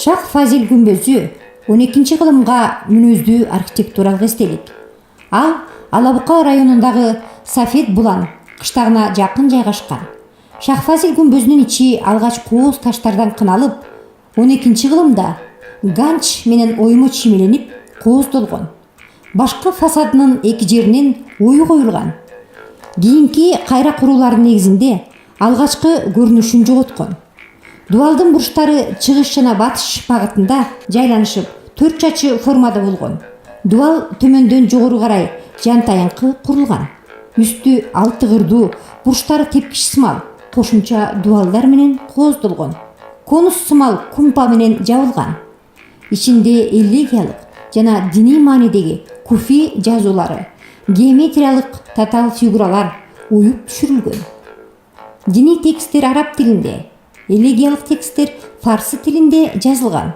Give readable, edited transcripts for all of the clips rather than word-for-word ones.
Шах Фазил күмбөзү 12-кылымга мүнөздүү архитектуралык эстелик. Ал Алабука районундагы Сафет Булан кыштагына жакын жайгашкан. Шах Фазил күмбөзүнүн ичи алгач кооз таштардан кыналып, 12-кылымда ганч менен оймо чимеленип кооздолгон. Башкы фасадынын эки жеринен ою коюлган. Кийинки кайра куруулардын негизинде алгачкы көрүнүшүн жоготкон. Дубалдын бурчтары чыгыш жана батыш багытында жайланышып, 4 чачы формада болгон. Дубал төмөндөн жогору карай жантайыңкы курулган. Үстү алты кырдуу, бурчтары тепкич сымал, кошумча дубалдар менен кооздолгон. Конус сымал кумпа менен жабылган. Ичинде элегиялык жана диний маанидеги куфи жазуулары, геометриялык татаал фигуралар уюп түшүрүлгөн. Диний тексттер араб тилинде, элегиялык тексттер фарсы тилинде жазылган.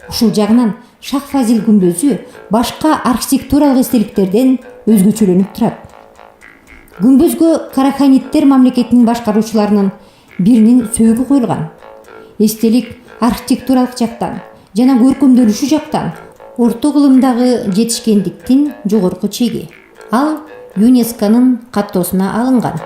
Ушул жагынан Шах Фазил күмбөзү башка архитектуралык эстеликтерден өзгөчөлөнүп турат. Күмбөзгө Караханиттер мамлекетинин башкаруучуларынын биринин сөөгү коюлган. Эстелик архитектуралык жактан жана көркөмдөлүшү жактан орто кылымдагы жетишкендиктин жогорку чеги. Ал ЮНЕСКОнун каттоосуна алынган.